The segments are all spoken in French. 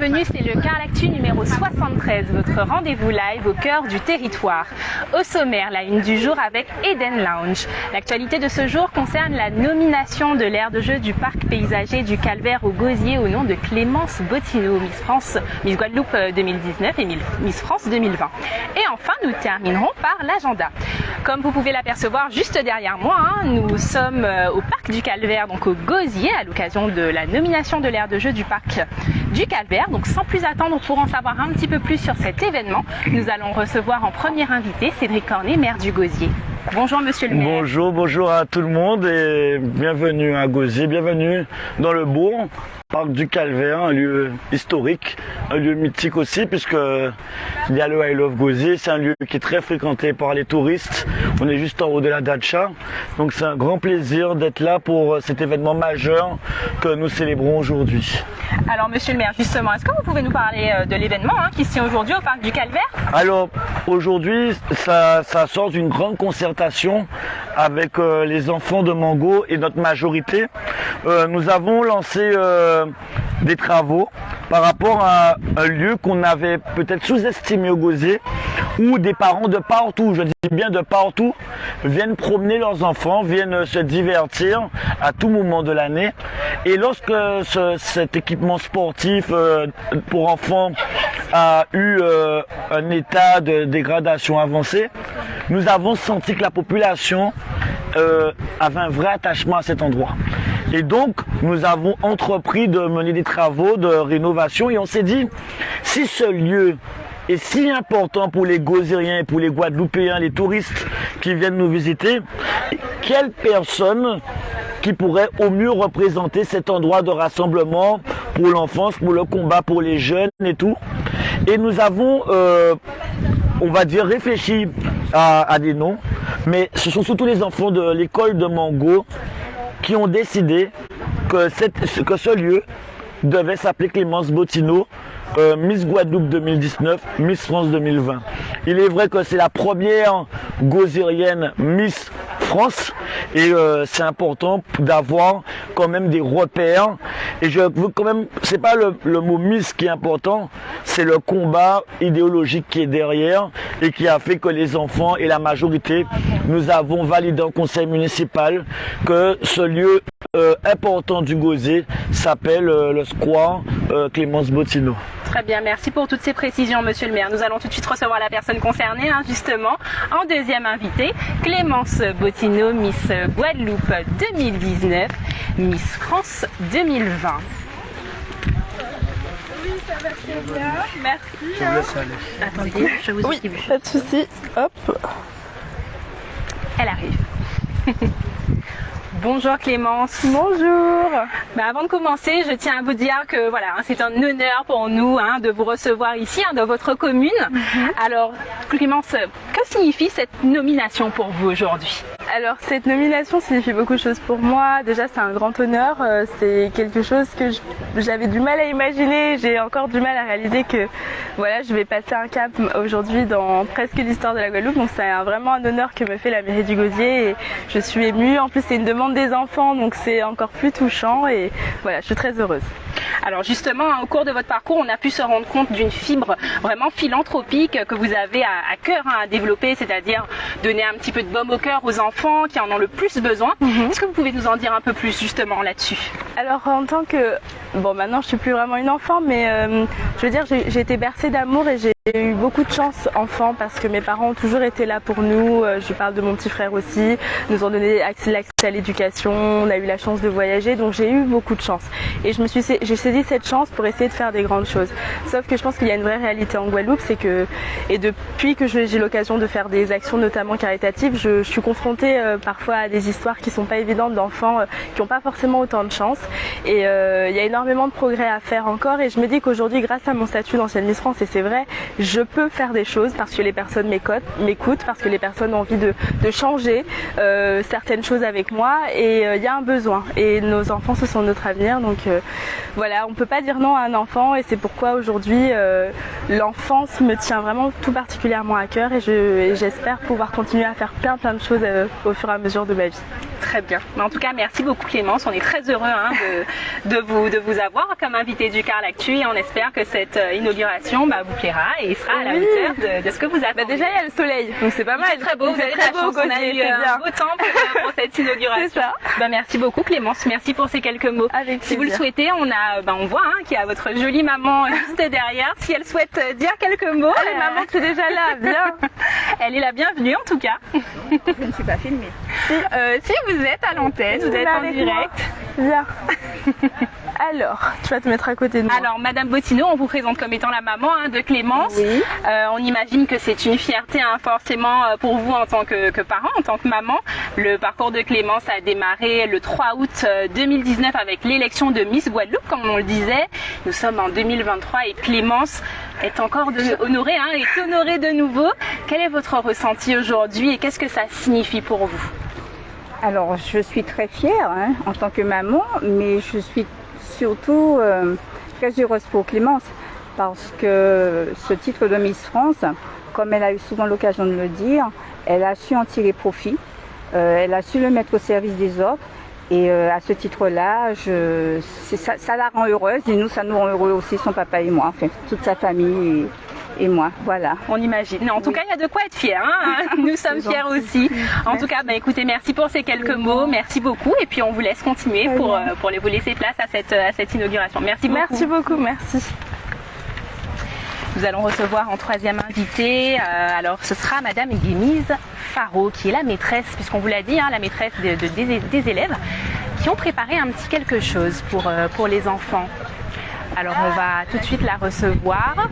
bienvenue, c'est le Carlactu numéro 73, votre rendez-vous live au cœur du territoire. Au sommaire, la une du jour avec Eden Lounge. L'actualité de ce jour concerne la nomination de l'aire de jeu du parc paysager du Calvaire au Gosier au nom de Clémence Bottineau, Miss France, Miss Guadeloupe 2019 et Miss France 2020. Et enfin, nous terminerons par l'agenda. Comme vous pouvez l'apercevoir juste derrière moi, nous sommes au parc du Calvaire, donc au Gosier, à l'occasion de la nomination de l'aire de jeu du parc du Calvaire. Donc sans plus attendre, pour en savoir un petit peu plus sur cet événement, nous allons recevoir en premier invité Cédric Cornet, maire du Gosier. Bonjour monsieur le maire. Bonjour à tout le monde et bienvenue à Gosier, bienvenue dans le bourg. Parc du Calvaire, un lieu historique, un lieu mythique aussi, puisque il y a le I Love Gosier, c'est un lieu qui est très fréquenté par les touristes. On est juste en haut de la Dacha, donc c'est un grand plaisir d'être là pour cet événement majeur que nous célébrons aujourd'hui. Alors monsieur le maire, justement, est-ce que vous pouvez nous parler de l'événement qui se tient aujourd'hui au Parc du Calvaire? Alors aujourd'hui, ça sort d'une grande concertation avec les enfants de Mango et notre majorité. Nous avons lancé des travaux par rapport à un lieu qu'on avait peut-être sous-estimé au Gosier, où des parents de partout, je dis bien de partout, viennent promener leurs enfants, viennent se divertir à tout moment de l'année. Et lorsque cet équipement sportif pour enfants a eu un état de dégradation avancé, nous avons senti que la population avait un vrai attachement à cet endroit. Et donc, nous avons entrepris de mener des travaux de rénovation et on s'est dit, si ce lieu est si important pour les Gosiériens et pour les Guadeloupéens, les touristes qui viennent nous visiter, quelle personne qui pourrait au mieux représenter cet endroit de rassemblement pour l'enfance, pour le combat, pour les jeunes et tout. Et nous avons, on va dire, réfléchi à des noms, mais ce sont surtout les enfants de l'école de Mango qui ont décidé que ce lieu devait s'appeler Clémence Bottineau, Miss Guadeloupe 2019, Miss France 2020. Il est vrai que c'est la première gosiérienne Miss France et c'est important d'avoir quand même des repères. Et je veux quand même, c'est pas le mot Miss qui est important, c'est le combat idéologique qui est derrière et qui a fait que les enfants et la majorité, nous avons validé en conseil municipal que ce lieu important du Gosier s'appelle le square Clémence Bottineau. Très bien, merci pour toutes ces précisions monsieur le maire. Nous allons tout de suite recevoir la personne concernée justement. En deuxième invité, Clémence Bottineau, Miss Guadeloupe 2019, Miss France 2020. Oui, ça va très bien, merci. Je vous laisse aller. Attendez, je vous Oui, pas de souci, hop. Elle arrive. Bonjour Clémence. Bonjour. Avant de commencer, je tiens à vous dire que voilà, c'est un honneur pour nous de vous recevoir ici dans votre commune. Alors Clémence, que signifie cette nomination pour vous aujourd'hui? Alors cette nomination signifie beaucoup de choses pour moi. Déjà c'est un grand honneur, c'est quelque chose que j'avais du mal à imaginer. J'ai encore du mal à réaliser que voilà, je vais passer un cap aujourd'hui dans presque l'histoire de la Guadeloupe. Donc c'est vraiment un honneur que me fait la mairie du Gosier et je suis émue. En plus c'est une demande des enfants, donc c'est encore plus touchant et voilà, je suis très heureuse. Alors justement, au cours de votre parcours, on a pu se rendre compte d'une fibre vraiment philanthropique que vous avez à cœur à développer, c'est-à-dire donner un petit peu de baume au cœur aux enfants qui en ont le plus besoin. Est-ce que vous pouvez nous en dire un peu plus justement là-dessus? Alors en tant que... Bon, maintenant je suis plus vraiment une enfant, mais je veux dire, j'ai été bercée d'amour et j'ai eu beaucoup de chance enfant parce que mes parents ont toujours été là pour nous. Je parle de mon petit frère aussi, nous ont donné l'accès à l'éducation, on a eu la chance de voyager, donc j'ai eu beaucoup de chance. Et j'ai saisi cette chance pour essayer de faire des grandes choses. Sauf que je pense qu'il y a une vraie réalité en Guadeloupe, c'est que, et depuis que j'ai l'occasion de faire des actions notamment caritatives, je suis confrontée parfois à des histoires qui sont pas évidentes d'enfants qui n'ont pas forcément autant de chance. Et il y a énormément de progrès à faire encore et je me dis qu'aujourd'hui, grâce à mon statut d'ancienne Miss France, et c'est vrai, je peux faire des choses parce que les personnes m'écoutent, parce que les personnes ont envie de changer certaines choses avec moi et il y a un besoin. Et nos enfants, ce sont notre avenir, donc voilà, on peut pas dire non à un enfant et c'est pourquoi aujourd'hui l'enfance me tient vraiment tout particulièrement à cœur et j'espère pouvoir continuer à faire plein de choses au fur et à mesure de ma vie. Très bien. Mais en tout cas, merci beaucoup Clémence. On est très heureux de vous avoir comme invité du Carlactu et on espère que cette inauguration vous plaira et sera à la hauteur de ce que vous attendez. Déjà, il y a le soleil, donc c'est pas mal. C'est très beau, vous avez très beau. On a eu un beau temps pour cette inauguration. C'est ça. Merci beaucoup Clémence. Merci pour ces quelques mots. Avec si vous le souhaitez, on voit qu'il y a votre jolie maman juste derrière. Si elle souhaite dire quelques mots. Allez, maman, tu es déjà là. Viens. Elle est la bienvenue en tout cas. Je ne suis pas filmée. Si vous êtes à l'antenne, vous êtes en direct. Viens. Alors, tu vas te mettre à côté de moi. Alors, Madame Bottineau, on vous présente comme étant la maman de Clémence. Oui. On imagine que c'est une fierté forcément pour vous en tant que parent, en tant que maman. Le parcours de Clémence a démarré le 3 août 2019 avec l'élection de Miss Guadeloupe, comme on le disait. Nous sommes en 2023 et Clémence est encore honorée, est honorée de nouveau. Quel est votre ressenti aujourd'hui et qu'est-ce que ça signifie pour vous? Alors, je suis très fière en tant que maman, mais je suis surtout très heureuse pour Clémence parce que ce titre de Miss France, comme elle a eu souvent l'occasion de le dire, elle a su en tirer profit, elle a su le mettre au service des autres et à ce titre-là, ça la rend heureuse et nous, ça nous rend heureux aussi, son papa et moi, enfin, toute sa famille et moi, voilà. On imagine. En tout cas, il y a de quoi être fier. Nous sommes fiers aussi. En tout cas, écoutez, merci pour ces quelques mots. Merci beaucoup. Et puis, on vous laisse continuer pour vous laisser place à cette inauguration. Merci beaucoup. Merci beaucoup. Merci. Nous allons recevoir en troisième invité. Alors, ce sera Madame Guémise Faro, qui est la maîtresse, puisqu'on vous l'a dit, la maîtresse des élèves qui ont préparé un petit quelque chose pour les enfants. Alors, on va tout de suite la recevoir.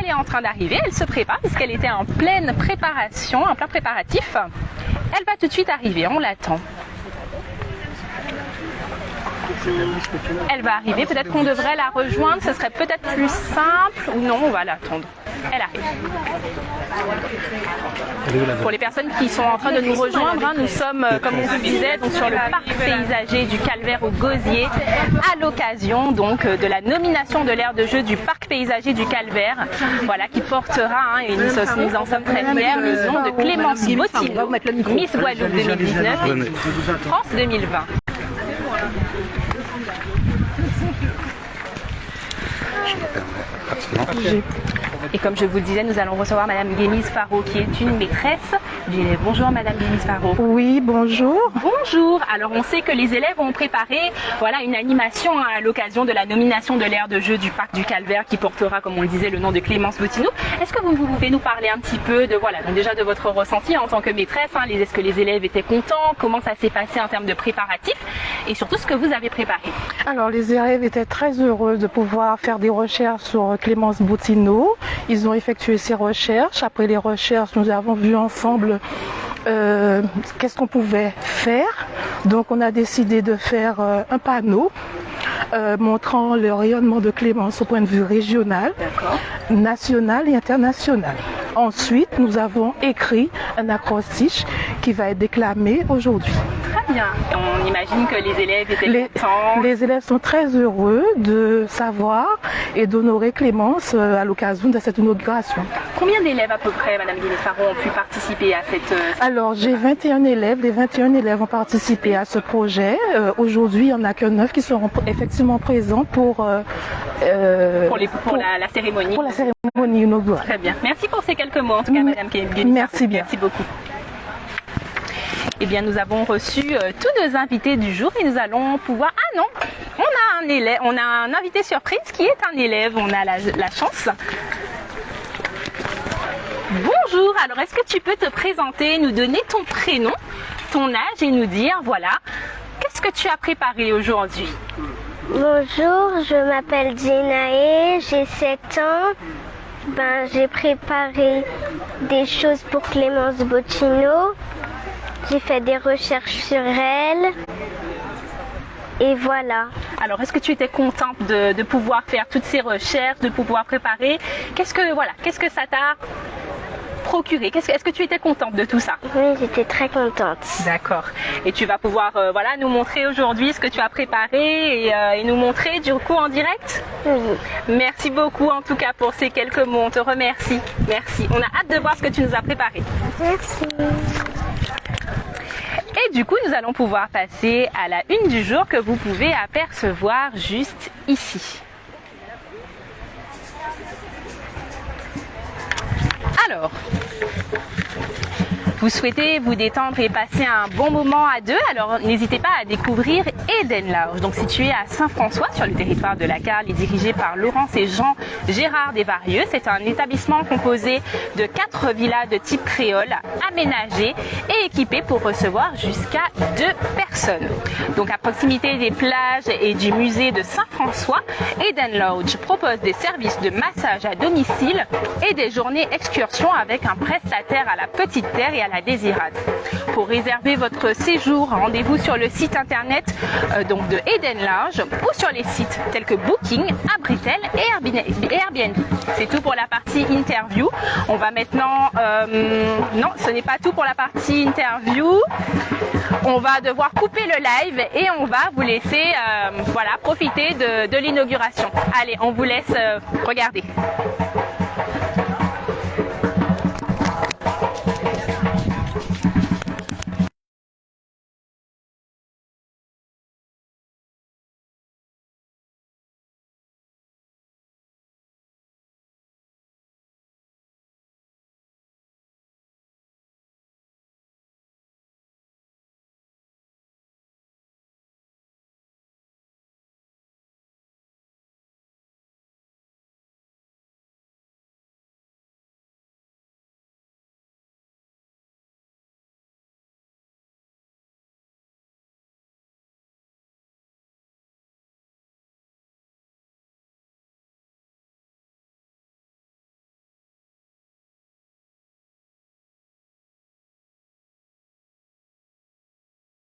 Elle est en train d'arriver, elle se prépare puisqu'elle était en pleine préparation, en plein préparatif. Elle va tout de suite arriver, on l'attend. Elle va arriver, peut-être qu'on devrait la rejoindre, ce serait peut-être plus simple ou non, on va l'attendre. Elle arrive. Pour les personnes qui sont en train de nous rejoindre, nous sommes, comme on vous disait, donc sur le parc paysager du Calvaire au Gosier, à l'occasion donc de la nomination de l'aire de jeu du parc paysager du Calvaire, voilà, qui portera, et nous en sommes très fiers, le nom de Clémence Bottineau, Miss Guadeloupe 2019 et Miss France 2020. Et comme je vous le disais, nous allons recevoir Madame Guémise Faro, qui est une maîtresse du élève. Bonjour Madame Guémise Faro. Oui, bonjour. Bonjour. Alors on sait que les élèves ont préparé une animation à l'occasion de la nomination de l'aire de jeu du parc du Calvaire qui portera, comme on le disait, le nom de Clémence Bottineau. Est-ce que vous pouvez nous parler un petit peu de donc déjà de votre ressenti en tant que maîtresse, est-ce que les élèves étaient contents, comment ça s'est passé en termes de préparatifs et surtout ce que vous avez préparé? Alors les élèves étaient très heureux de pouvoir faire des recherches sur Clémence Bottineau. Ils ont effectué ces recherches. Après les recherches, nous avons vu ensemble qu'est-ce qu'on pouvait faire. Donc on a décidé de faire un panneau montrant le rayonnement de Clémence au point de vue régional, national et international. Ensuite, nous avons écrit un acrostiche qui va être déclamé aujourd'hui. Très bien. On imagine que les élèves étaient contents. Les élèves sont très heureux de savoir et d'honorer Clémence à l'occasion de cette inauguration. Combien d'élèves à peu près, Madame Guémise Faro, ont pu participer à cette... Alors, j'ai 21 élèves. Les 21 élèves ont participé à ce projet. Aujourd'hui, il n'y en a que 9 qui seront effectivement présents pour la cérémonie. Pour la cérémonie inaugurale. Très bien. Merci pour ces quelques mots, en tout cas, Madame Guémise. Merci bien. Merci beaucoup. Eh bien, nous avons reçu tous nos invités du jour et nous allons pouvoir... Ah non, on a un invité surprise qui est un élève. On a la chance. Bonjour, alors est-ce que tu peux te présenter, nous donner ton prénom, ton âge et nous dire, qu'est-ce que tu as préparé aujourd'hui? Bonjour, je m'appelle Djenae, j'ai 7 ans. J'ai préparé des choses pour Clémence Bottineau. J'ai fait des recherches sur elle. Et voilà. Alors, est-ce que tu étais contente de pouvoir faire toutes ces recherches, de pouvoir préparer? Qu'est-ce que ça t'a procuré? Est-ce que tu étais contente de tout ça? Oui, j'étais très contente. D'accord. Et tu vas pouvoir nous montrer aujourd'hui ce que tu as préparé et nous montrer du coup en direct? Oui. Merci beaucoup en tout cas pour ces quelques mots. On te remercie. Merci. On a hâte de voir ce que tu nous as préparé. Merci. Et du coup, nous allons pouvoir passer à la une du jour que vous pouvez apercevoir juste ici. Alors, vous souhaitez vous détendre et passer un bon moment à deux, alors n'hésitez pas à découvrir Eden Lounge, donc situé à Saint-François sur le territoire de la Carle et dirigé par Laurence et Jean Gérard Desvarieux. C'est un établissement composé de 4 villas de type créole aménagées et équipées pour recevoir jusqu'à 2 personnes. Donc à proximité des plages et du musée de Saint-François, Eden Lounge propose des services de massage à domicile et des journées excursions avec un prestataire à la Petite Terre et à la Désirade. Pour réserver votre séjour, rendez-vous sur le site internet donc de Eden Lounge ou sur les sites tels que Booking, Abritel et Airbnb. C'est tout pour la partie interview. On va maintenant... non, ce n'est pas tout pour la partie interview. On va devoir couper le live et on va vous laisser voilà, profiter de l'inauguration. Allez, on vous laisse regarder.